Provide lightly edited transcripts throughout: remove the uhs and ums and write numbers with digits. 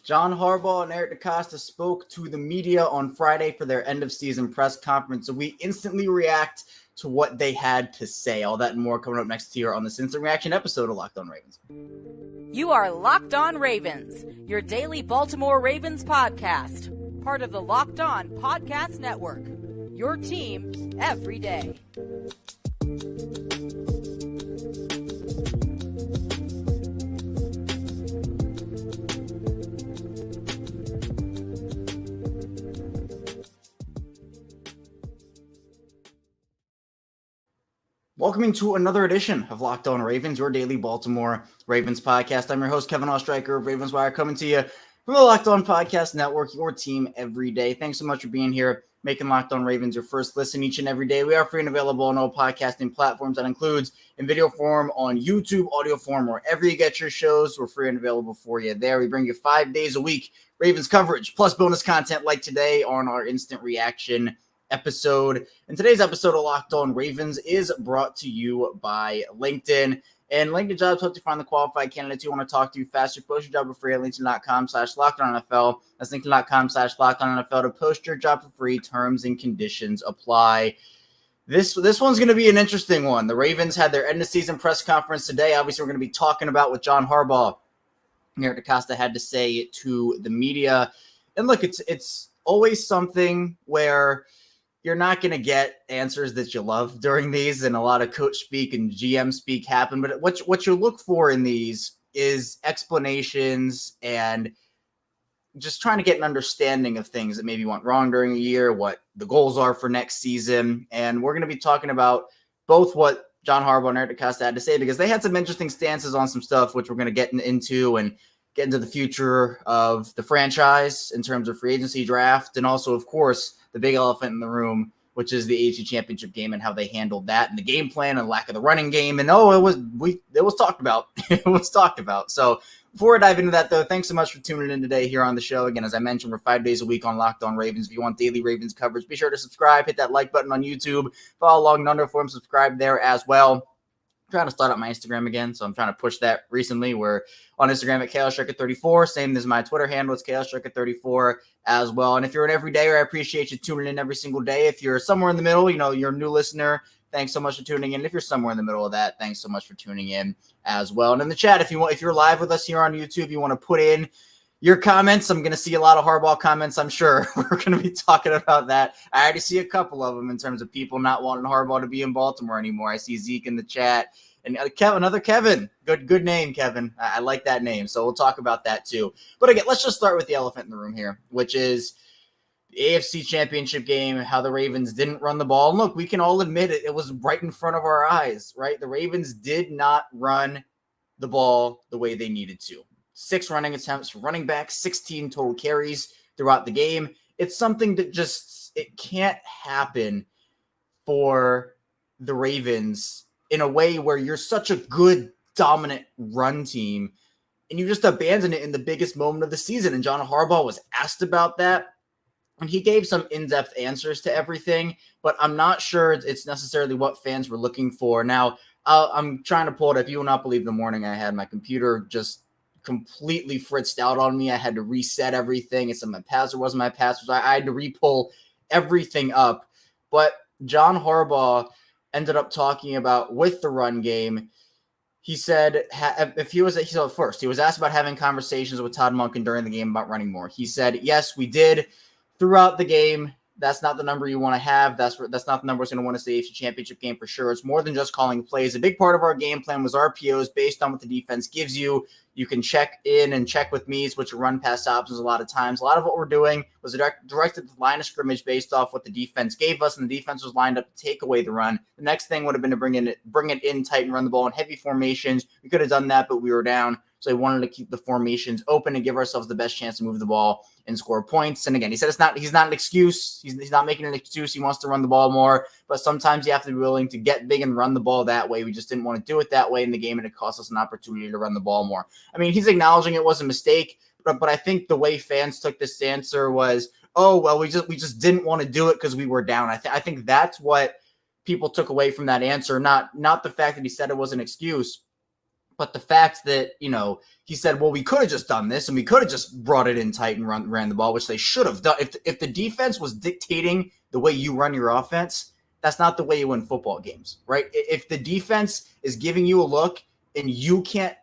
John Harbaugh and Eric DeCosta spoke to the media on Friday for their end-of-season press conference, so we instantly react to what they had to say. All that and more coming up next here on this Instant Reaction episode of Locked On Ravens. You are Locked On Ravens, your daily Baltimore Ravens podcast, part of the Locked On Podcast Network, your team every day. Welcoming to another edition of Locked On Ravens, your daily Baltimore Ravens podcast. I'm your host, Kevin Ostreicher of Ravens Wire, coming to you from the Locked On Podcast Network, your team every day. Thanks so much for being here, making Locked On Ravens your first listen each and every day. We are free and available on all podcasting platforms. That includes in video form on YouTube, audio form, wherever you get your shows. We're free and available for you there. We bring you 5 days a week Ravens coverage, plus bonus content like today on our Instant Reaction episode. And today's episode of Locked On Ravens is brought to you by LinkedIn. And LinkedIn Jobs helps you find the qualified candidates you want to talk to faster. Post your job for free at linkedin.com/LockedOnNFL. That's linkedin.com/LockedOnNFL to post your job for free. Terms and conditions apply. This one's going to be an interesting one. The Ravens had their end of season press conference today. Obviously, we're going to be talking about what John Harbaugh and Eric DeCosta had to say to the media. And look, it's always something where you're not going to get answers that you love during these, and a lot of coach speak and GM speak happen. But what you look for in these is explanations and just trying to get an understanding of things that maybe went wrong during the year, what the goals are for next season. And we're going to be talking about both what John Harbaugh and Eric DeCosta had to say, because they had some interesting stances on some stuff, which we're going to get into and get into the future of the franchise in terms of free agency draft. And also, of course, the big elephant in the room, which is the AFC Championship game and how they handled that and the game plan and lack of the running game. And it was talked about. It was talked about. So before I dive into that, though, thanks so much for tuning in today here on the show. Again, as I mentioned, we're 5 days a week on Locked On Ravens. If you want daily Ravens coverage, be sure to subscribe, hit that like button on YouTube, follow along in under form, subscribe there as well. I'm trying to start up my Instagram again, so I'm trying to push that recently. We're on Instagram at KLStricker34, same as my Twitter handle, it's KLStricker34 as well. And if you're an everydayer, I appreciate you tuning in every single day. If you're somewhere in the middle, you're a new listener, thanks so much for tuning in. If you're somewhere in the middle of that, thanks so much for tuning in as well. And in the chat, if you're live with us here on YouTube, you want to put in your comments. I'm going to see a lot of Harbaugh comments, I'm sure. We're going to be talking about that. I already see a couple of them in terms of people not wanting Harbaugh to be in Baltimore anymore. I see Zeke in the chat. And another Kevin. Good name, Kevin. I like that name. So we'll talk about that too. But again, let's just start with the elephant in the room here, which is the AFC Championship game, how the Ravens didn't run the ball. And look, we can all admit it. It was right in front of our eyes, right? The Ravens did not run the ball the way they needed to. 6 running attempts for running back, 16 total carries throughout the game. It's something that it can't happen for the Ravens in a way where you're such a good, dominant run team and you just abandon it in the biggest moment of the season. And John Harbaugh was asked about that, and he gave some in-depth answers to everything, but I'm not sure it's necessarily what fans were looking for. Now, I'm trying to pull it up. You will not believe the morning I had. My computer just completely fritzed out on me. I had to reset everything. It's my password wasn't my password. I had to re-pull everything up. But John Harbaugh ended up talking about with the run game. He said he was asked about having conversations with Todd Monken during the game about running more. He said, yes, we did throughout the game. That's not the number you want to have. That's not the number that's going to win us the AFC Championship game for sure. It's more than just calling plays. A big part of our game plan was RPOs based on what the defense gives you. You can check in and check with me, switch your run pass options a lot of times. A lot of what we're doing was directed to the line of scrimmage based off what the defense gave us, and the defense was lined up to take away the run. The next thing would have been to bring it in tight and run the ball in heavy formations. We could have done that, but we were down. So he wanted to keep the formations open and give ourselves the best chance to move the ball and score points. And again, he said he's not an excuse. He's not making an excuse. He wants to run the ball more, but sometimes you have to be willing to get big and run the ball that way. We just didn't want to do it that way in the game, and it cost us an opportunity to run the ball more. I mean, he's acknowledging it was a mistake, but I think the way fans took this answer was, oh, well, we just didn't want to do it because we were down. I think that's what people took away from that answer, not the fact that he said it was an excuse. But the fact that, he said, well, we could have just done this and we could have just brought it in tight and ran the ball, which they should have done. If the defense was dictating the way you run your offense, that's not the way you win football games, right? If the defense is giving you a look and you can't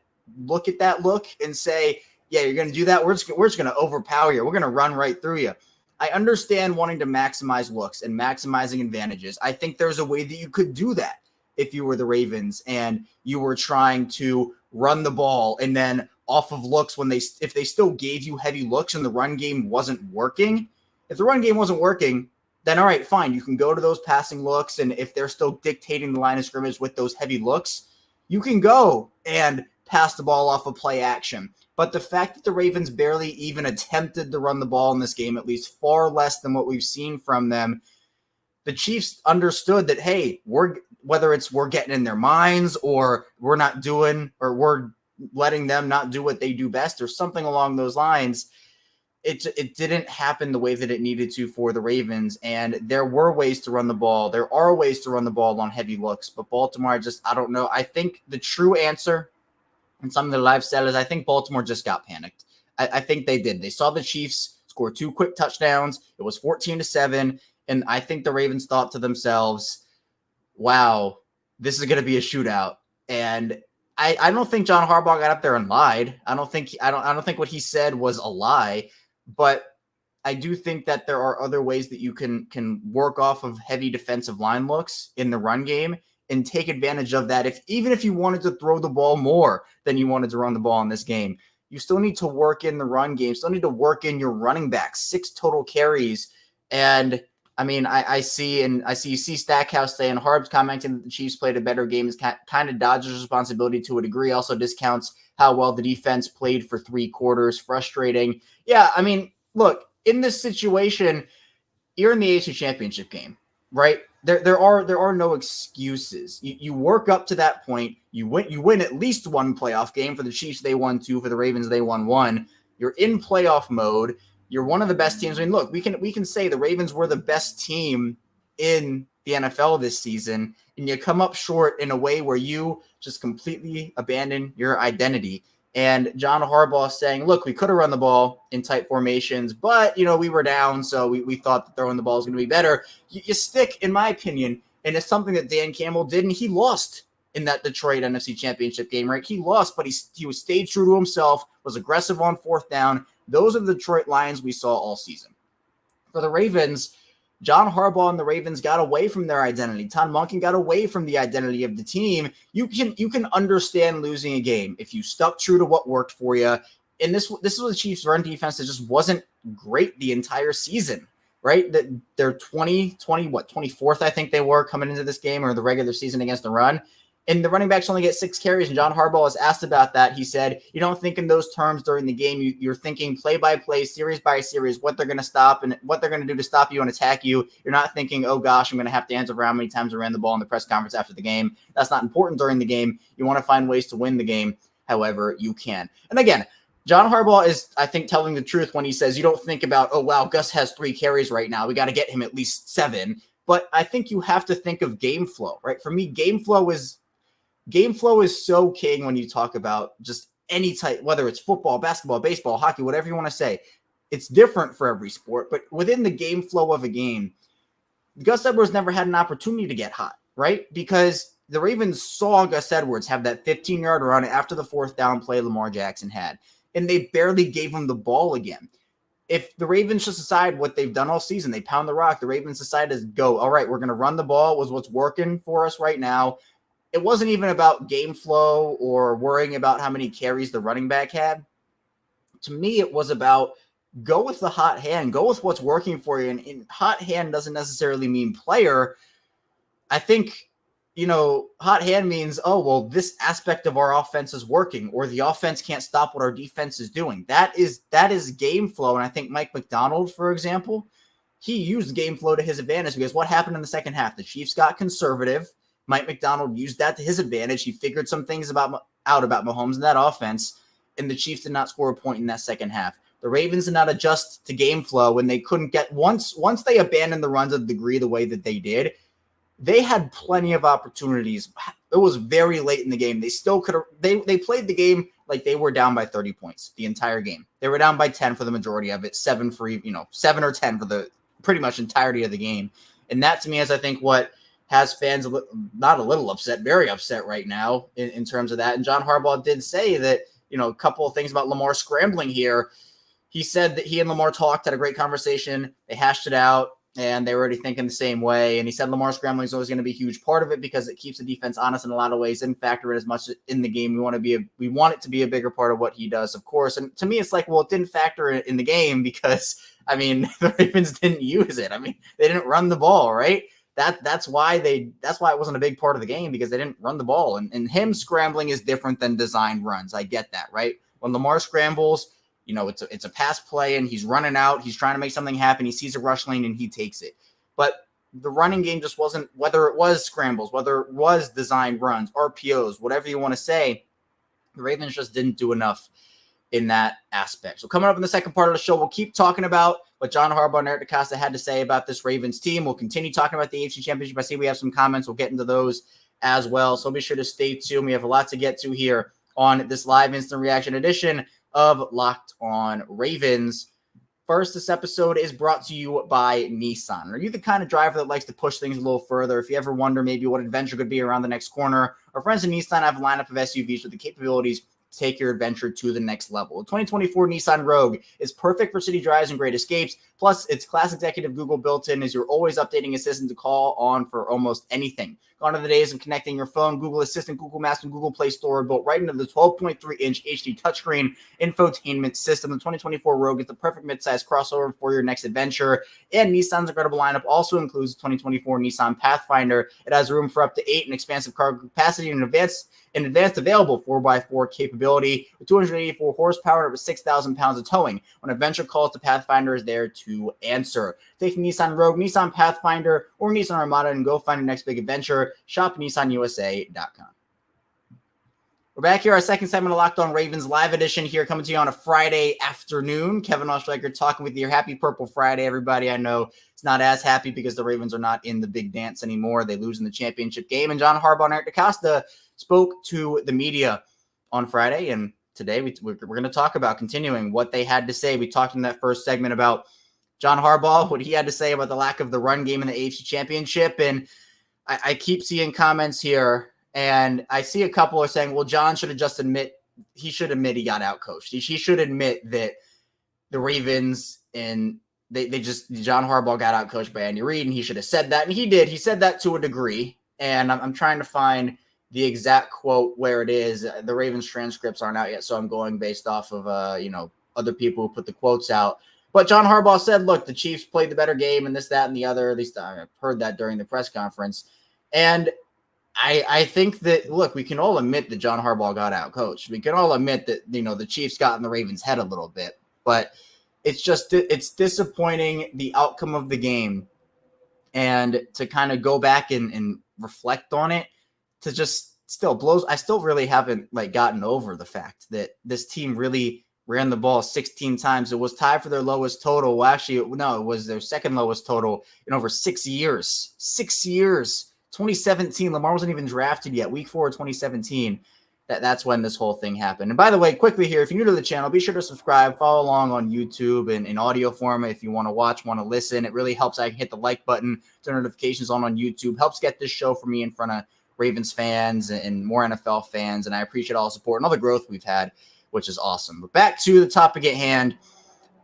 look at that look and say, yeah, you're going to do that, we're just going to overpower you. We're going to run right through you. I understand wanting to maximize looks and maximizing advantages. I think there's a way that you could do that if you were the Ravens and you were trying to run the ball and then off of looks if they still gave you heavy looks and the run game wasn't working. If the run game wasn't working, then all right, fine. You can go to those passing looks, and if they're still dictating the line of scrimmage with those heavy looks, you can go and pass the ball off of play action. But the fact that the Ravens barely even attempted to run the ball in this game, at least far less than what we've seen from them, the Chiefs understood that, hey, whether it's we're getting in their minds or we're letting them not do what they do best or something along those lines, it didn't happen the way that it needed to for the Ravens. And there were ways to run the ball. There are ways to run the ball on heavy looks. But Baltimore, I don't know. I think the true answer, and something that I've said, is I think Baltimore just got panicked. I think they did. They saw the Chiefs score 2 quick touchdowns. It was 14-7. And I think the Ravens thought to themselves, wow, this is going to be a shootout. And I don't think John Harbaugh got up there and lied. I don't think what he said was a lie. But I do think that there are other ways that you can work off of heavy defensive line looks in the run game and take advantage of that. Even if you wanted to throw the ball more than you wanted to run the ball in this game, you still need to work in the run game. Still need to work in your running back, 6 total carries. And I mean, I see Stackhouse saying Harb's commenting that the Chiefs played a better game is kind of dodges responsibility to a degree. Also discounts how well the defense played for 3 quarters. Frustrating. Yeah, I mean, look, in this situation, you're in the AFC Championship game, right? There are no excuses. You work up to that point. You win at least 1 playoff game. For the Chiefs, they won 2. For the Ravens, they won 1. You're in playoff mode. You're one of the best teams. I mean, look, we can say the Ravens were the best team in the NFL this season, and you come up short in a way where you just completely abandon your identity. And John Harbaugh saying, look, we could have run the ball in tight formations, but, we were down, so we thought that throwing the ball was going to be better. You stick, in my opinion, and it's something that Dan Campbell did, and he lost in that Detroit NFC Championship game, right? He lost, but he stayed true to himself, was aggressive on 4th down. Those are the Detroit Lions we saw all season. For the Ravens, John Harbaugh and the Ravens got away from their identity. Todd Monken got away from the identity of the team. You can understand losing a game if you stuck true to what worked for you. And this was the Chiefs' run defense that just wasn't great the entire season, right? That they're 24th, I think they were coming into this game or the regular season against the run. And the running backs only get 6 carries, and John Harbaugh was asked about that. He said, you don't think in those terms during the game. You're thinking play by play, series by series, what they're going to stop and what they're going to do to stop you and attack you. You're not thinking, oh, gosh, I'm going to have to answer for how many times I ran the ball in the press conference after the game. That's not important during the game. You want to find ways to win the game however you can. And again, John Harbaugh is, I think, telling the truth when he says you don't think about, oh, wow, Gus has 3 carries right now. We got to get him at least 7. But I think you have to think of game flow, right? For me, game flow is so king when you talk about just any type, whether it's football, basketball, baseball, hockey, whatever you want to say. It's different for every sport, but within the game flow of a game, Gus Edwards never had an opportunity to get hot, right? Because the Ravens saw Gus Edwards have that 15-yard run after the 4th down play Lamar Jackson had, and they barely gave him the ball again. If the Ravens just decide what they've done all season, they pound the rock, the Ravens decide to go, all right, we're going to run the ball, was what's working for us right now. It wasn't even about game flow or worrying about how many carries the running back had. To me, it was about go with the hot hand, go with what's working for you. And hot hand doesn't necessarily mean player. I think, hot hand means, oh, well, this aspect of our offense is working, or the offense can't stop what our defense is doing. That is game flow. And I think Mike McDonald, for example, he used game flow to his advantage because what happened in the second half? The Chiefs got conservative. Mike McDonald used that to his advantage. He figured some things out about Mahomes and that offense, and the Chiefs did not score a point in that second half. The Ravens did not adjust to game flow when they couldn't get once they abandoned the runs of the degree the way that they did. they had plenty of opportunities. It was very late in the game. They still could have, they played the game like they were down by 30 points the entire game. They were down by 10 for the majority of it, 7 or 10 for the pretty much entirety of the game. And that to me is, I think, what has fans not a little upset, very upset right now in terms of that. And John Harbaugh did say that, a couple of things about Lamar scrambling here. He said that he and Lamar talked, had a great conversation. They hashed it out, and they were already thinking the same way. And he said Lamar scrambling is always going to be a huge part of it because it keeps the defense honest in a lot of ways. Didn't factor in as much in the game. We want it to be a bigger part of what he does, of course. And to me, it's like, well, it didn't factor in the game because, the Ravens didn't use it. They didn't run the ball, right? That's why it wasn't a big part of the game, because they didn't run the ball. And him scrambling is different than designed runs. I get that, right? When Lamar scrambles, it's a pass play and he's running out. He's trying to make something happen. He sees a rush lane and he takes it. But the running game just wasn't, whether it was scrambles, whether it was designed runs, RPOs, whatever you want to say, the Ravens just didn't do enough in that aspect. So coming up in the second part of the show, we'll keep talking about what John Harbaugh and Eric DeCosta had to say about this Ravens team. We'll continue talking about the AFC Championship. I see we have some comments. We'll get into those as well. So be sure to stay tuned. We have a lot to get to here on this live instant reaction edition of Locked On Ravens. First, this episode is brought to you by Nissan. Are you the kind of driver that likes to push things a little further? If you ever wonder maybe what adventure could be around the next corner, our friends at Nissan have a lineup of SUVs with the capabilities to take your adventure to the next level. The 2024 Nissan Rogue is perfect for city drives and great escapes. Plus, its class executive Google built-in is your always updating assistant to call on for almost anything. Gone are the days of connecting your phone, Google Assistant, Google Maps, and Google Play Store built right into the 12.3-inch HD touchscreen infotainment system. The 2024 Rogue is the perfect midsize crossover for your next adventure. And Nissan's incredible lineup also includes the 2024 Nissan Pathfinder. It has room for up to 8 and expansive cargo capacity and advanced available 4x4 capability with 284 horsepower and over 6,000 pounds of towing. When adventure calls, the Pathfinder is there to answer. Take the Nissan Rogue, Nissan Pathfinder, or Nissan Armada and go find your next big adventure. Shop NissanUSA.com. We're back here, our second segment of Locked On Ravens live edition here, coming to you on a Friday afternoon. Kevin Ostreicher talking with you. Happy Purple Friday, everybody. I know it's not as happy because the Ravens are not in the big dance anymore. They lose in the championship game. And John Harbaugh and Eric DeCosta spoke to the media on Friday. And today we're going to talk about continuing what they had to say. We talked in that first segment about John Harbaugh, what he had to say about the lack of the run game in the AFC Championship. And I keep seeing comments here, and I see a couple are saying, well, John should have just admit he got outcoached. He should admit that the Ravens and John Harbaugh got outcoached by Andy Reid, and he should have said that. And he did. He said that to a degree. And I'm trying to find the exact quote where it is. The Ravens transcripts aren't out yet, so I'm going based off of other people who put the quotes out. But John Harbaugh said, look, the Chiefs played the better game and this, that, and the other. At least I heard that during the press conference. And I think that, look, we can all admit that John Harbaugh got out coached. We can all admit that, the Chiefs got in the Ravens' head a little bit. But it's disappointing, the outcome of the game. And to kind of go back and reflect on it, to just still blows. I still really haven't gotten over the fact that this team really ran the ball 16 times. It was tied for their lowest total. Well, actually, no, it was their second lowest total in over 6 years. 6 years. 2017, Lamar wasn't even drafted yet. Week 4 of 2017. That's when this whole thing happened. And by the way, quickly here, if you're new to the channel, be sure to subscribe, follow along on YouTube and in audio form if you want to watch, want to listen. It really helps. I can hit the like button, turn notifications on YouTube. Helps get this show for me in front of Ravens fans and more NFL fans. And I appreciate all the support and all the growth we've had, which is awesome. But back to the topic at hand.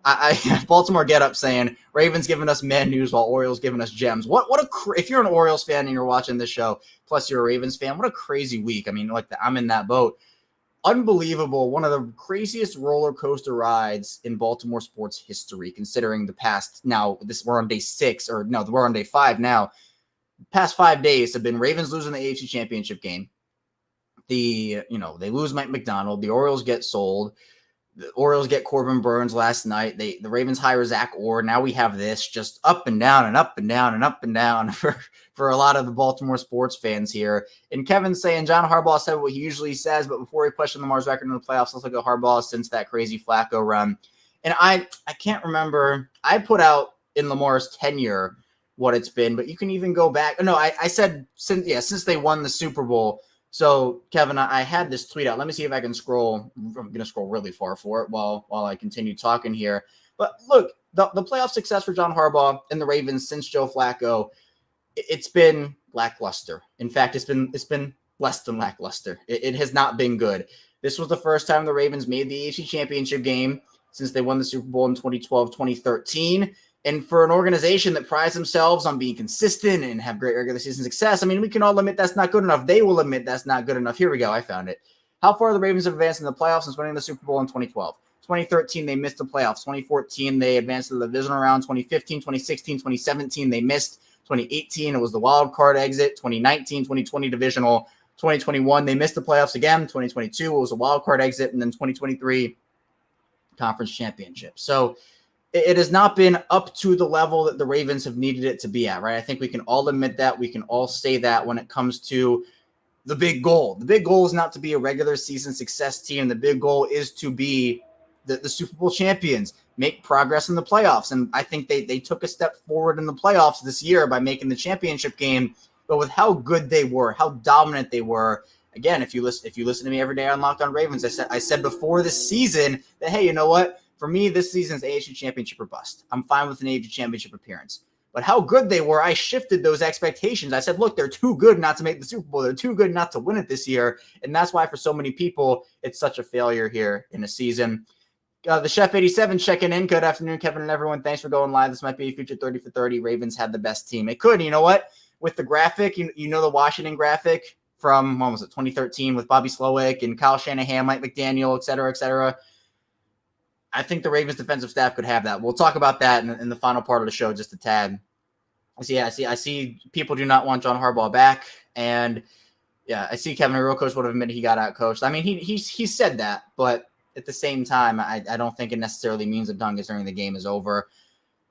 I Baltimore get up saying Ravens giving us man news while Orioles giving us gems. If you're an Orioles fan and you're watching this show, plus you're a Ravens fan, what a crazy week. I'm in that boat. Unbelievable. One of the craziest roller coaster rides in Baltimore sports history, considering the past. Now we're on day 6, or no, we're on day 5 now. Past 5 days have been Ravens losing the AFC Championship game. They lose Mike McDonald. The Orioles get sold. The Orioles get Corbin Burns last night. The Ravens hire Zach Orr. Now we have this just up and down and up and down and up and down for a lot of the Baltimore sports fans here. And Kevin's saying John Harbaugh said what he usually says, but before he questioned Lamar's record in the playoffs, let's look at Harbaugh since that crazy Flacco run. And I can't remember. I put out in Lamar's tenure what it's been, but you can even go back. No, I said since they won the Super Bowl. So Kevin, I had this tweet out. Let me see if I can scroll. I'm going to scroll really far for it while I continue talking here. But look, the playoff success for John Harbaugh and the Ravens since Joe Flacco, it's been lackluster. In fact, it's been less than lackluster. It has not been good. This was the first time the Ravens made the AFC Championship game since they won the Super Bowl in 2012, 2013. And for an organization that prides themselves on being consistent and have great regular season success, I mean, we can all admit that's not good enough. They will admit that's not good enough. Here we go. I found it. How far the Ravens have advanced in the playoffs since winning the Super Bowl in 2012. 2013, they missed the playoffs. 2014, they advanced to the divisional round. 2015, 2016, 2017, they missed. 2018, it was the wild card exit. 2019, 2020 divisional. 2021, they missed the playoffs again. 2022, it was a wild card exit. And then 2023, conference championship. So it has not been up to the level that the Ravens have needed it to be at, right? I think we can all admit that. We can all say that when it comes to the big goal. The big goal is not to be a regular season success team. The big goal is to be the Super Bowl champions, make progress in the playoffs. And I think they took a step forward in the playoffs this year by making the championship game. But with how good they were, how dominant they were, again, if you listen to me every day on Locked On Ravens, I said before this season that, hey, you know what? For me, this season's AFC Championship or bust. I'm fine with an AFC Championship appearance. But how good they were, I shifted those expectations. I said, look, they're too good not to make the Super Bowl. They're too good not to win it this year. And that's why for so many people, it's such a failure here in a season. The Chef 87 checking in. Good afternoon, Kevin and everyone. Thanks for going live. This might be a future 30 for 30. Ravens had the best team. It could. You know what? With the graphic, you know the Washington graphic from, when was it, 2013 with Bobby Slowick and Kyle Shanahan, Mike McDaniel, et cetera, et cetera. I think the Ravens defensive staff could have that. We'll talk about that in the final part of the show just a tad. I see people do not want John Harbaugh back. And yeah, I see Kevin, a real coach, would have admitted he got out coached. I mean, he said that, but at the same time, I don't think it necessarily means that done during the game is over.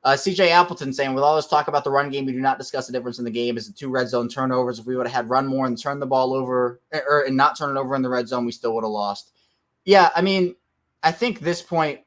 CJ Appleton saying, with all this talk about the run game, we do not discuss the difference in the game. Is the 2 red zone turnovers. If we would have had run more and turn the ball over and not turn it over in the red zone, we still would have lost. Yeah, I mean, I think this point,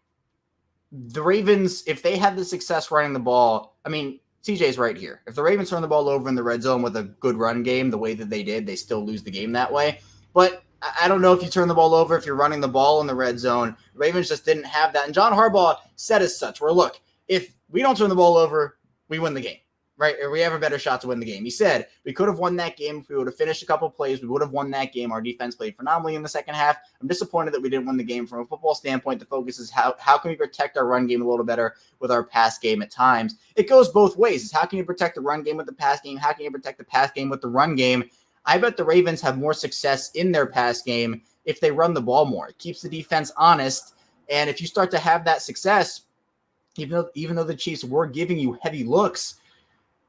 the Ravens, if they had the success running the ball, I mean, CJ's right here. If the Ravens turn the ball over in the red zone with a good run game, the way that they did, they still lose the game that way. But I don't know if you turn the ball over, if you're running the ball in the red zone. The Ravens just didn't have that. And John Harbaugh said as such, where look, if we don't turn the ball over, we win the game, right? Or we have a better shot to win the game. He said we could have won that game if we would have finished a couple of plays. We would have won that game. Our defense played phenomenally in the second half. I'm disappointed that we didn't win the game. From a football standpoint, the focus is how can we protect our run game a little better with our pass game at times. It goes both ways. It's how can you protect the run game with the pass game? How can you protect the pass game with the run game? I bet the Ravens have more success in their pass game if they run the ball more. It keeps the defense honest. And if you start to have that success, even though the Chiefs were giving you heavy looks,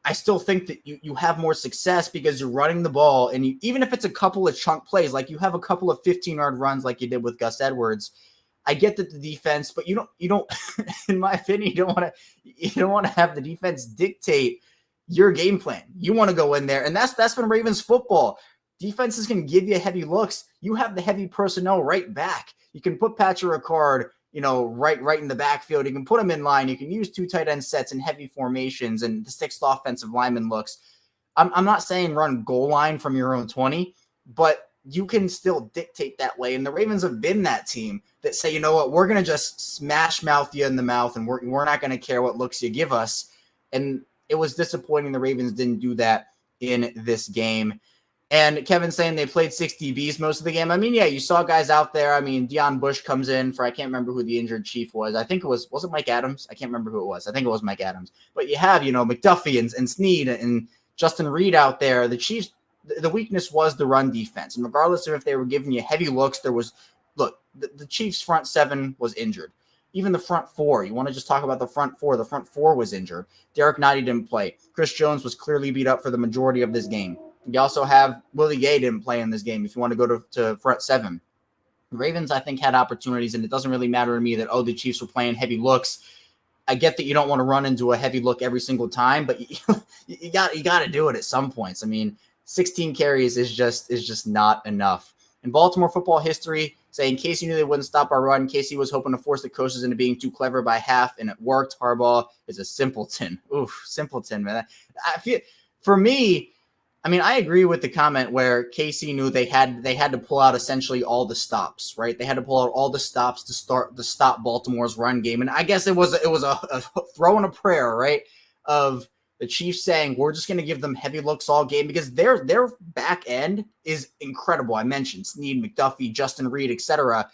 I still think that you have more success because you're running the ball. And even if it's a couple of chunk plays, like you have a couple of 15-yard runs like you did with Gus Edwards, I get that the defense, but you don't, in my opinion, you don't want to have the defense dictate your game plan. You want to go in there, and that's been Ravens football. Defenses can give you heavy looks. You have the heavy personnel right back. You can put Patrick Ricard, right in the backfield. You can put him in line. You can use 2 tight end sets and heavy formations and the 6th offensive lineman looks. I'm not saying run goal line from your own 20, but you can still dictate that way. And the Ravens have been that team that say, you know what, we're going to just smash mouth you in the mouth, and we're not going to care what looks you give us. And it was disappointing the Ravens didn't do that in this game. And Kevin saying they played 6 DBs most of the game. I mean, yeah, you saw guys out there. I mean, Deion Bush comes in for, I can't remember who the injured Chief was. I think was it Mike Adams? I can't remember who it was. I think it was Mike Adams. But you have, McDuffie and Snead and Justin Reed out there. The Chiefs, the weakness was the run defense. And regardless of if they were giving you heavy looks, the Chiefs front 7 was injured. Even the front 4, you want to just talk about the front 4. The front 4 was injured. Derek Knighty didn't play. Chris Jones was clearly beat up for the majority of this game. You also have Willie Gay didn't play in this game if you want to go to front 7. The Ravens, I think, had opportunities, and it doesn't really matter to me that, the Chiefs were playing heavy looks. I get that you don't want to run into a heavy look every single time, but you got to do it at some points. I mean, 16 carries is just not enough. In Baltimore football history, saying Casey knew they wouldn't stop our run. Casey was hoping to force the coaches into being too clever by half, and it worked. Harbaugh is a simpleton. Oof, simpleton, man. I feel, for me, I mean, I agree with the comment where Casey knew they had to pull out essentially all the stops, right? They had to pull out all the stops to stop Baltimore's run game, and I guess it was a throw in a prayer, right? Of the Chiefs saying we're just going to give them heavy looks all game because their back end is incredible. I mentioned Snead, McDuffie, Justin Reed, etc.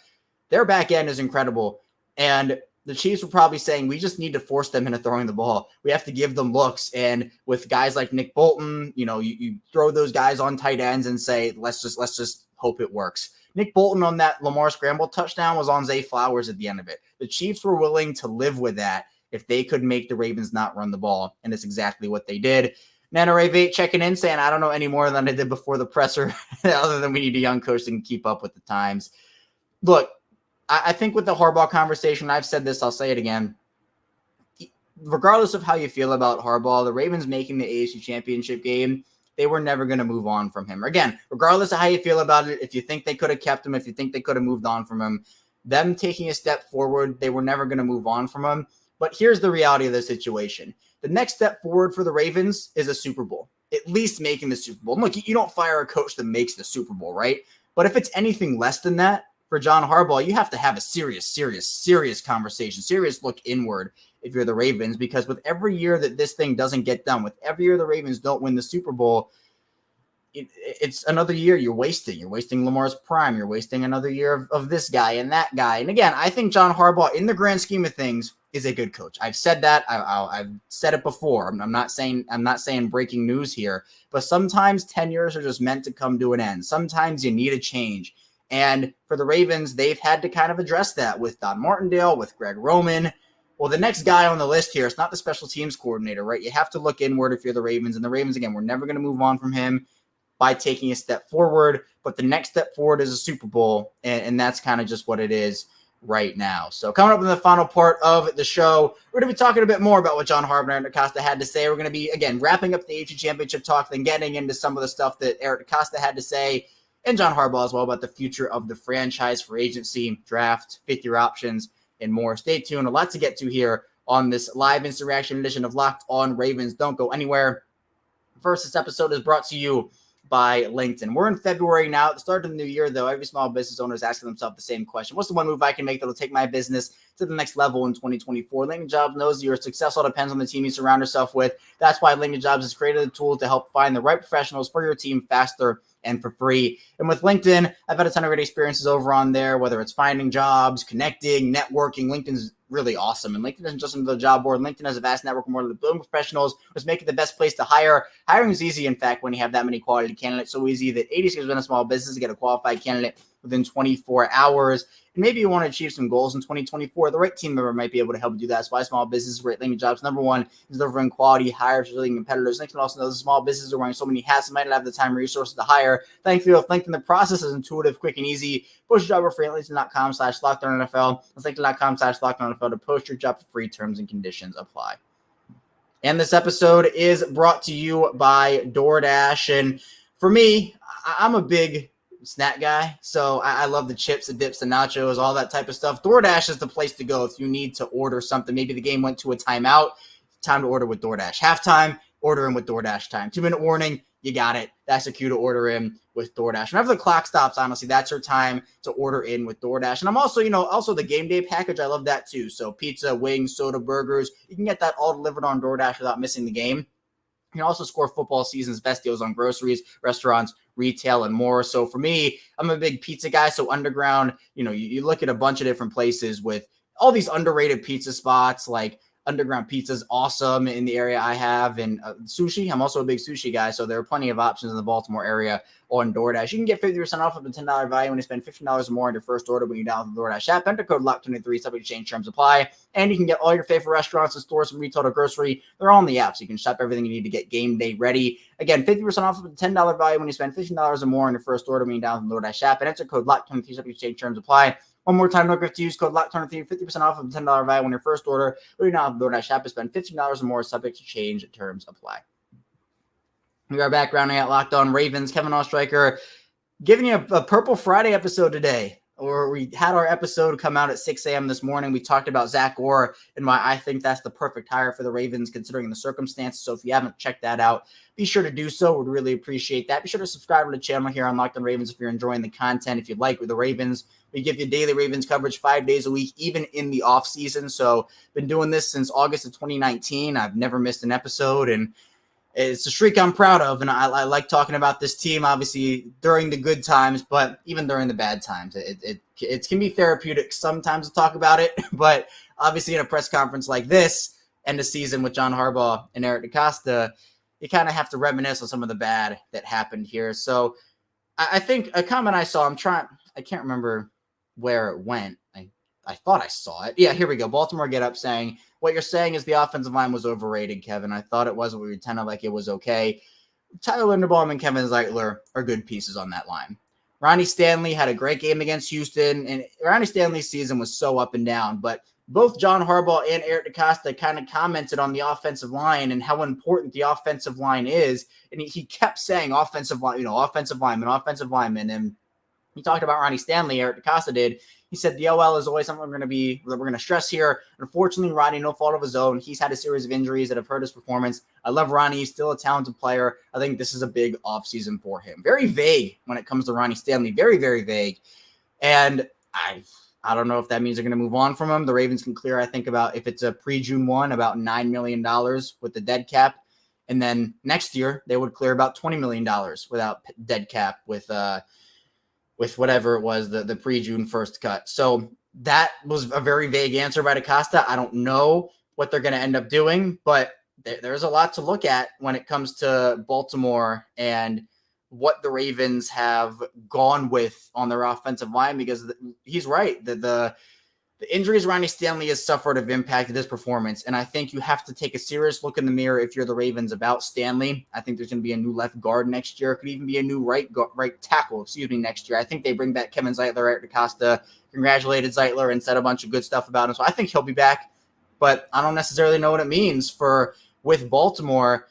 Their back end is incredible, and the Chiefs were probably saying, we just need to force them into throwing the ball. We have to give them looks. And with guys like Nick Bolton, you throw those guys on tight ends and say, let's just hope it works. Nick Bolton on that Lamar scramble touchdown was on Zay Flowers at the end of it. The Chiefs were willing to live with that if they could make the Ravens not run the ball. And it's exactly what they did. NanoRave8 checking in saying, I don't know any more than I did before the presser, other than we need a young coach that can keep up with the times. Look, I think with the Harbaugh conversation, I've said this, I'll say it again. Regardless of how you feel about Harbaugh, the Ravens making the AFC Championship game, they were never going to move on from him. Again, regardless of how you feel about it, if you think they could have kept him, if you think they could have moved on from him, them taking a step forward, they were never going to move on from him. But here's the reality of the situation. The next step forward for the Ravens is a Super Bowl, at least making the Super Bowl. And look, you don't fire a coach that makes the Super Bowl, right? But if it's anything less than that, for John Harbaugh, you have to have a serious conversation, serious look inward if you're the Ravens, because with every year that this thing doesn't get done, with every year the Ravens don't win the Super Bowl, it's another year you're wasting. You're wasting Lamar's prime. You're wasting another year of this guy and that guy. And again, I think John Harbaugh, in the grand scheme of things, is a good coach. I've said that. I've said it before. I'm not saying breaking news here, but sometimes tenures are just meant to come to an end. Sometimes you need a change. And for the Ravens, they've had to kind of address that with Don Martindale, with Greg Roman. Well, the next guy on the list here, it's not the special teams coordinator, right? You have to look inward if you're the Ravens. And the Ravens, again, we're never going to move on from him by taking a step forward. But the next step forward is a Super Bowl. And that's kind of just what it is right now. So coming up in the final part of the show, we're going to be talking a bit more about what John Harbaugh and Eric DeCosta had to say. We're going to be, again, wrapping up the AFC Championship talk, then getting into some of the stuff that Eric DeCosta had to say, and John Harbaugh as well, about the future of the franchise, for agency, draft, fifth-year options, and more. Stay tuned. A lot to get to here on this live instant reaction edition of Locked On Ravens. Don't go anywhere. First, this episode is brought to you by LinkedIn. We're in February now. At the start of the new year, though, every small business owner is asking themselves the same question. What's the one move I can make that will take my business to the next level in 2024? LinkedIn Jobs knows your success all depends on the team you surround yourself with. That's why LinkedIn Jobs has created a tool to help find the right professionals for your team faster and for free. And with LinkedIn, I've had a ton of great experiences over on there, whether it's finding jobs, connecting, networking. LinkedIn's really awesome. And LinkedIn isn't just another job board. LinkedIn has a vast network of more than a billion professionals, which make it the best place to hire. Hiring is easy, in fact, when you have that many quality candidates. So easy that 86% of small businesses get a qualified candidate within 24 hours. And maybe you want to achieve some goals in 2024. The right team member might be able to help you do that. That's why small businesses rate LinkedIn Jobs number one is delivering quality hires to leading competitors. LinkedIn also knows small businesses are wearing so many hats and might not have the time and resources to hire. Thankfully, with LinkedIn, the process is intuitive, quick, and easy. Post your job for free at LinkedIn.com/LockedOnNFL. That's LinkedIn.com/LockedOnNFL to post your job for free. Terms and conditions apply. And this episode is brought to you by DoorDash. And for me, I'm a big snack guy, so I love the chips, the dips, the nachos, all that type of stuff. DoorDash is the place to go if you need to order something. Maybe the game went to a timeout. Time to order with DoorDash. Halftime, order in with DoorDash time. 2-minute warning, you got it. That's the cue to order in with DoorDash. Whenever the clock stops, honestly, that's your time to order in with DoorDash. And I'm also, also the game day package. I love that too. So pizza, wings, soda, burgers. You can get that all delivered on DoorDash without missing the game. You can also score football season's best deals on groceries, restaurants, retail, and more. So for me, I'm a big pizza guy. So Underground, you look at a bunch of different places with all these underrated pizza spots. Like Underground Pizza is awesome in the area I have. And sushi, I'm also a big sushi guy. So there are plenty of options in the Baltimore area on DoorDash. You can get 50% off of the $10 value when you spend $15 or more on your first order when you download the DoorDash app. Enter code LOCK23, subject to change, terms apply. And you can get all your favorite restaurants and stores from retail to grocery. They're all in the app, so you can shop everything you need to get game day ready. Again, 50% off of the $10 value when you spend $15 or more on your first order when you download the DoorDash app. And enter code LOCK23, subject to change, terms apply. One more time, don't forget to use code LOCK23, 50% off of the $10 value on your first order. When you download the DoorDash app, and spend $15 or more, subject to change, terms apply. We are back rounding out Locked On Ravens. Kevin Oestreicher giving you a Purple Friday episode today. we had our episode come out at 6 a.m. this morning. We talked about Zach Orr and why I think that's the perfect hire for the Ravens considering the circumstances. So if you haven't checked that out, be sure to do so. We'd really appreciate that. Be sure to subscribe to the channel here on Locked On Ravens if you're enjoying the content. If you like the Ravens, we give you daily Ravens coverage 5 days a week, even in the offseason. So been doing this since August of 2019. I've never missed an episode, and it's a streak I'm proud of, and I like talking about this team, obviously, during the good times, but even during the bad times. It can be therapeutic sometimes to talk about it, but obviously in a press conference like this, end of season with John Harbaugh and Eric DeCosta, you kind of have to reminisce on some of the bad that happened here. So I think a comment I saw, I can't remember where it went. I thought I saw it. Yeah, here we go. Baltimore Get Up saying, what you're saying is the offensive line was overrated, Kevin. I thought it was, but we pretended like it was okay. Tyler Linderbaum and Kevin Zeitler are good pieces on that line. Ronnie Stanley had a great game against Houston, and Ronnie Stanley's season was so up and down, but both John Harbaugh and Eric DeCosta kind of commented on the offensive line and how important the offensive line is, and he kept saying offensive line, offensive lineman, and he talked about Ronnie Stanley, Eric DeCosta did. He said the OL is always something we're going to stress here. Unfortunately, Ronnie, no fault of his own. He's had a series of injuries that have hurt his performance. I love Ronnie. He's still a talented player. I think this is a big offseason for him. Very vague when it comes to Ronnie Stanley. Very, very vague. And I don't know if that means they're going to move on from him. The Ravens can clear, I think, about, if it's a pre-June 1, about $9 million with the dead cap. And then next year, they would clear about $20 million without dead cap with whatever it was, the pre-June 1st cut. So that was a very vague answer by DeCosta. I don't know what they're going to end up doing, but there's a lot to look at when it comes to Baltimore and what the Ravens have gone with on their offensive line, because he's right. The injuries Ronnie Stanley has suffered have impacted his performance, and I think you have to take a serious look in the mirror if you're the Ravens about Stanley. I think there's going to be a new left guard next year. It could even be a new right tackle, next year. I think they bring back Kevin Zeitler. Eric DeCosta congratulated Zeitler and said a bunch of good stuff about him, so I think he'll be back, but I don't necessarily know what it means with Baltimore,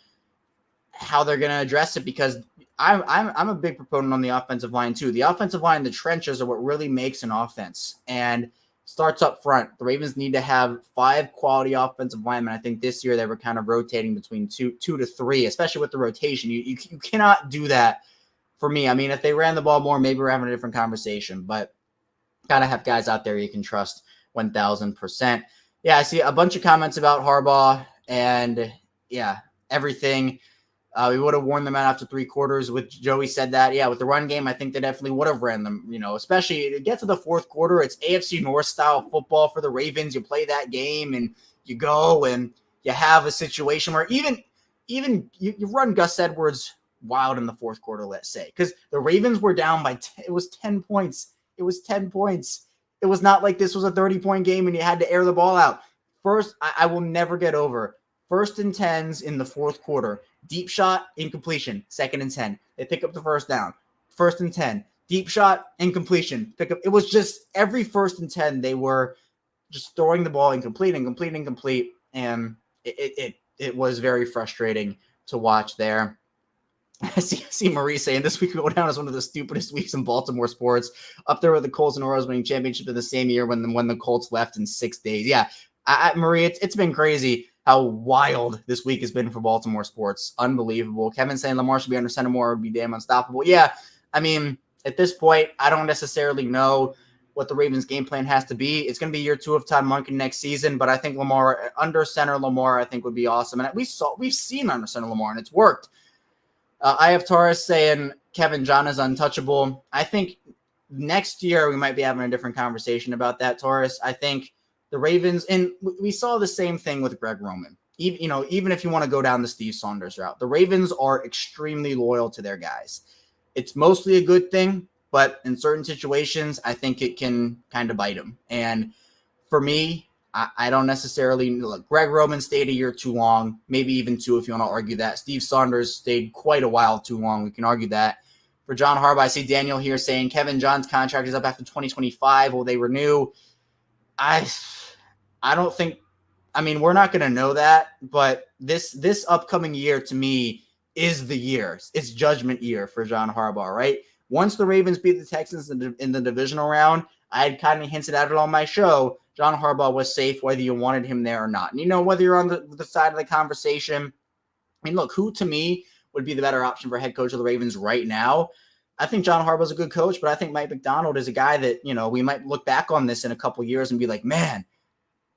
how they're going to address it, because I'm a big proponent on the offensive line too. The offensive line, the trenches are what really makes an offense, and starts up front. The Ravens need to have 5 quality offensive linemen. I think this year they were kind of rotating between two to 3, especially with the rotation. You cannot do that for me. I mean, if they ran the ball more, maybe we're having a different conversation, but gotta have guys out there you can trust 1,000%. Yeah, I see a bunch of comments about Harbaugh and everything. We would have worn them out after 3 quarters. With Joey said that. Yeah, with the run game, I think they definitely would have ran them, especially to get to the 4th quarter. It's AFC North style football for the Ravens. You play that game and you go and you have a situation where even you run Gus Edwards wild in the 4th quarter, let's say, because the Ravens were down by it was 10 points. It was 10 points. It was not like this was a 30-point game and you had to air the ball out. First, I will never get over 1st and 10s in the 4th quarter. Deep shot, incompletion, 2nd and 10. They pick up the first down. 1st and 10. Deep shot, incompletion. Pick up. It was just every 1st and 10, they were just throwing the ball incomplete. And it was very frustrating to watch there. I see Marie saying this week will go down as one of the stupidest weeks in Baltimore sports, up there with the Colts and Orioles winning championship in the same year when the Colts left in 6 days. Yeah, Marie, it's been crazy how wild this week has been for Baltimore sports. Unbelievable. Kevin saying Lamar should be under center more would be damn unstoppable. Yeah, I mean, at this point, I don't necessarily know what the Ravens' game plan has to be. It's going to be year 2 of Todd Monken next season, but I think under center Lamar, I think would be awesome. And we've seen under center Lamar, and it's worked. I have Taurus saying Kevin John is untouchable. I think next year we might be having a different conversation about that, Taurus. I think the Ravens, and we saw the same thing with Greg Roman. Even if you want to go down the Steve Saunders route, the Ravens are extremely loyal to their guys. It's mostly a good thing, but in certain situations, I think it can kind of bite them. And for me, I don't necessarily look. Greg Roman stayed a year too long, maybe even 2 if you want to argue that. Steve Saunders stayed quite a while too long. We can argue that. For John Harbaugh, I see Daniel here saying Kevin John's contract is up after 2025. Will they renew? I don't think. I mean, we're not going to know that, but this upcoming year to me is the year. It's judgment year for John Harbaugh, right? Once the Ravens beat the Texans in the divisional round, I had kind of hinted at it on my show. John Harbaugh was safe whether you wanted him there or not. And, whether you're on the side of the conversation, I mean, look, who to me would be the better option for head coach of the Ravens right now? I think John Harbaugh's a good coach, but I think Mike Macdonald is a guy that, we might look back on this in a couple years and be like, man,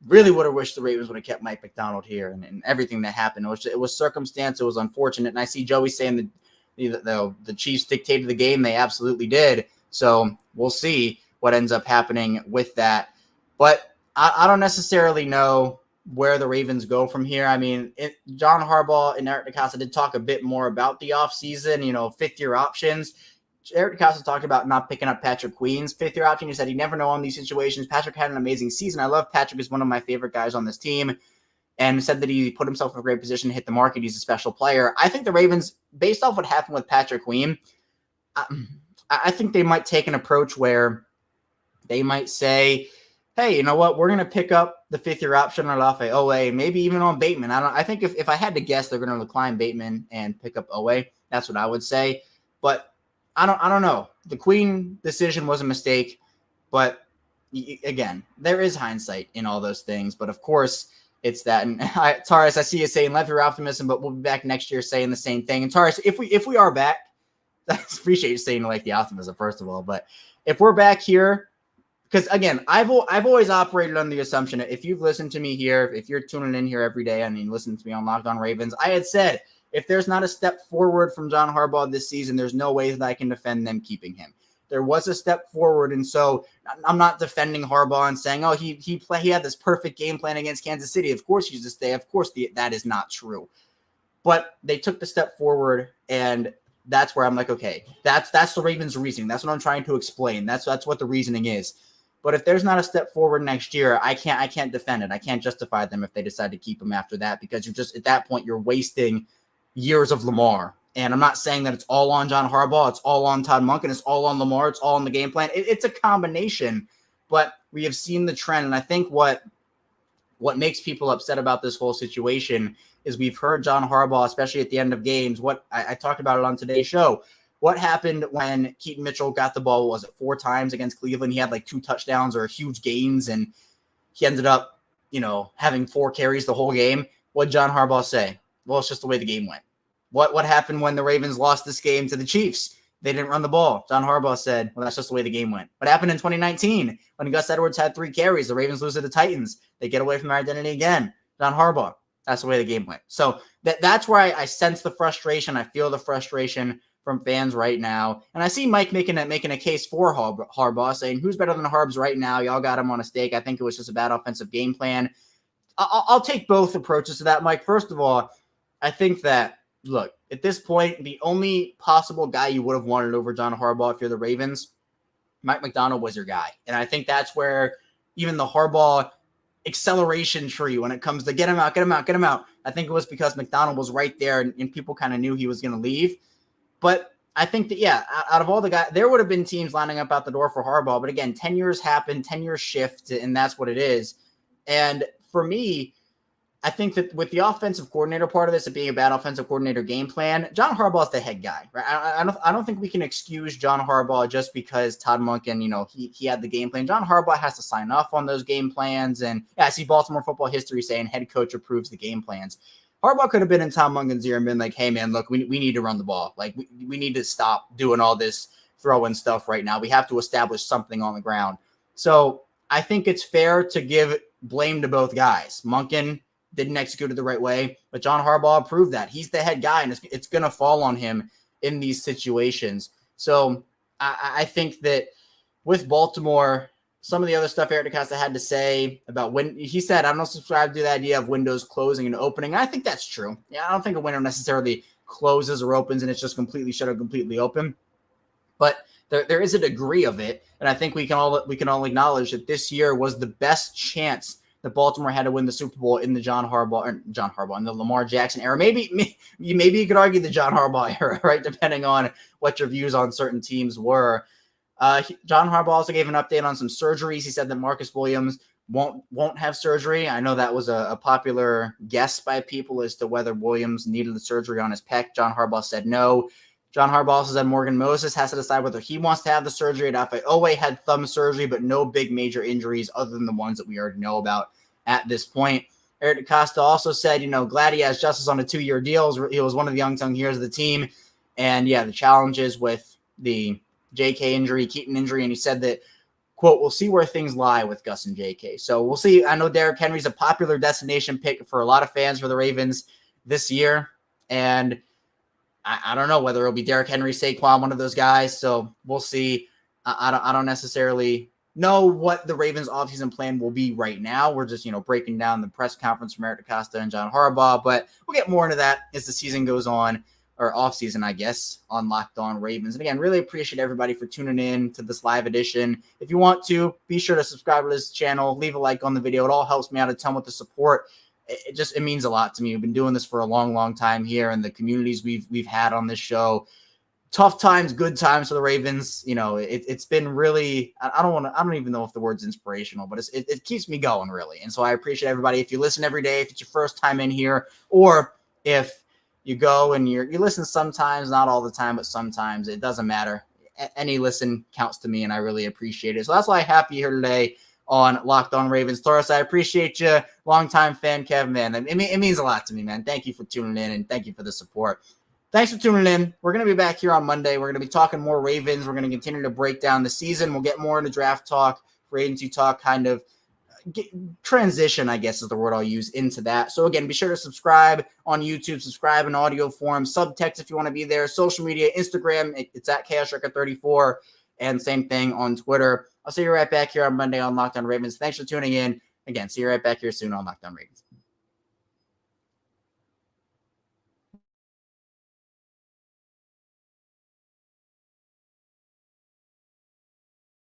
really would have wished the Ravens would have kept Mike Macdonald here and everything that happened. It was circumstance. It was unfortunate. And I see Joey saying the Chiefs dictated the game. They absolutely did. So we'll see what ends up happening with that. But I don't necessarily know where the Ravens go from here. I mean, John Harbaugh and Eric DeCosta did talk a bit more about the offseason, fifth-year options. Eric DeCosta talked about not picking up Patrick Queen's fifth-year option. He said you never know on these situations. Patrick had an amazing season. I love Patrick. He's one of my favorite guys on this team, and said that he put himself in a great position to hit the market. He's a special player. I think the Ravens, based off what happened with Patrick Queen, I think they might take an approach where they might say, hey, you know what? We're going to pick up the fifth-year option on Olafe Owe, maybe even on Bateman. I think if I had to guess, they're going to decline Bateman and pick up Owe. That's what I would say. But I don't know. The Queen decision was a mistake, but again, there is hindsight in all those things. But of course, it's that. And Taurus, I see you saying love your optimism, but we'll be back next year saying the same thing. And Taurus, if we are back, I appreciate you saying like the optimism first of all. But if we're back here, because again, I've always operated on the assumption that if you've listened to me here, if you're tuning in here every day, listen to me on Locked On Ravens, I had said, if there's not a step forward from John Harbaugh this season, there's no way that I can defend them keeping him. There was a step forward, and so I'm not defending Harbaugh and saying, oh, he had this perfect game plan against Kansas City. Of course he's to stay. Of course that is not true. But they took the step forward, and that's where I'm like, okay, that's the Ravens' reasoning. That's what I'm trying to explain. That's what the reasoning is. But if there's not a step forward next year, I can't defend it. I can't justify them if they decide to keep him after that, because you're just at that point you're wasting years of Lamar. And I'm not saying that it's all on John Harbaugh. It's all on Todd Monken. It's all on Lamar. It's all on the game plan. It's a combination, but we have seen the trend. And I think what makes people upset about this whole situation is we've heard John Harbaugh, especially at the end of games, what I talked about it on today's show. What happened when Keaton Mitchell got the ball, was it 4 times against Cleveland? He had like 2 touchdowns or huge gains, and he ended up, having 4 carries the whole game. What did John Harbaugh say? Well, it's just the way the game went. What happened when the Ravens lost this game to the Chiefs? They didn't run the ball. John Harbaugh said, well, that's just the way the game went. What happened in 2019 when Gus Edwards had 3 carries? The Ravens lose to the Titans. They get away from their identity again. John Harbaugh, that's the way the game went. So that's where I sense the frustration. I feel the frustration from fans right now. And I see Mike making a case for Harbaugh, saying, who's better than Harbs right now? Y'all got him on a stake. I think it was just a bad offensive game plan. I'll take both approaches to that, Mike. First of all, I think that, look, at this point, the only possible guy you would have wanted over John Harbaugh if you're the Ravens, Mike Macdonald was your guy. And I think that's where even the Harbaugh acceleration tree, when it comes to get him out, I think it was because Macdonald was right there and people kind of knew he was going to leave. But I think that, yeah, out of all the guys, there would have been teams lining up out the door for Harbaugh. But again, 10 years happen, 10 years shift, and that's what it is. And for me, I think that with the offensive coordinator part of this, it being a bad offensive coordinator game plan, John Harbaugh is the head guy, right? I don't think we can excuse John Harbaugh just because Todd Monken, he had the game plan. John Harbaugh has to sign off on those game plans. And yeah, I see Baltimore football history saying head coach approves the game plans. Harbaugh could have been in Tom Munkin's ear and been like, hey, man, look, we need to run the ball. Like, we need to stop doing all this throwing stuff right now. We have to establish something on the ground. So I think it's fair to give blame to both guys. Monken didn't execute it the right way, but John Harbaugh proved that. He's the head guy, and it's going to fall on him in these situations. So I think that with Baltimore, some of the other stuff Eric DeCosta had to say about when he said, I don't subscribe to the idea of windows closing and opening. I think that's true. Yeah, I don't think a window necessarily closes or opens and it's just completely shut or completely open. But there is a degree of it, and I think we can all acknowledge that this year was the best chance that Baltimore had to win the Super Bowl in the John Harbaugh, in the Lamar Jackson era. Maybe you could argue the John Harbaugh era, right? Depending on what your views on certain teams were. John Harbaugh also gave an update on some surgeries. He said that Marcus Williams won't have surgery. I know that was a popular guess by people as to whether Williams needed the surgery on his pec. John Harbaugh said no. John Harbaugh also said Morgan Moses has to decide whether he wants to have the surgery. Dafe Owe had thumb surgery, but no big major injuries other than the ones that we already know about at this point. Eric DeCosta also said, glad he has Justice on a 2-year deal. He was one of the young years of the team. And yeah, the challenges with the JK injury, Keaton injury, and he said that, quote, we'll see where things lie with Gus and JK. So we'll see. I know Derrick Henry's a popular destination pick for a lot of fans for the Ravens this year. And I don't know whether it'll be Derrick Henry, Saquon, one of those guys. So we'll see. I don't necessarily know what the Ravens offseason plan will be right now. We're just, breaking down the press conference from Eric DeCosta and John Harbaugh, but we'll get more into that as the season goes on, or offseason, I guess, on Locked On Ravens. And again, really appreciate everybody for tuning in to this live edition. If you want to, be sure to subscribe to this channel, leave a like on the video. It all helps me out a ton with the support. It means a lot to me. We've been doing this for a long time here, and the communities we've had on this show. Tough times, good times for the Ravens. It's been really, I don't even know if the word's inspirational, but it keeps me going, really. And so I appreciate everybody. If you listen every day, if it's your first time in here, or if you go and you listen sometimes, not all the time, but sometimes, it doesn't matter. Any listen counts to me, and I really appreciate it. So that's why I have you here today on Locked On Ravens. Taurus, I appreciate you. Longtime fan, Kev, man. It means a lot to me, man. Thank you for tuning in, and thank you for the support. Thanks for tuning in. We're going to be back here on Monday. We're going to be talking more Ravens. We're going to continue to break down the season. We'll get more into draft talk, free agency talk, kind of transition, I guess is the word I'll use, into that. So again, be sure to subscribe on YouTube, subscribe in audio form, subtext if you want to be there, social media, Instagram, it's at ChaosStriker34, and same thing on Twitter. I'll see you right back here on Monday on Locked On Ravens. Thanks for tuning in. Again, see you right back here soon on Locked On Ravens.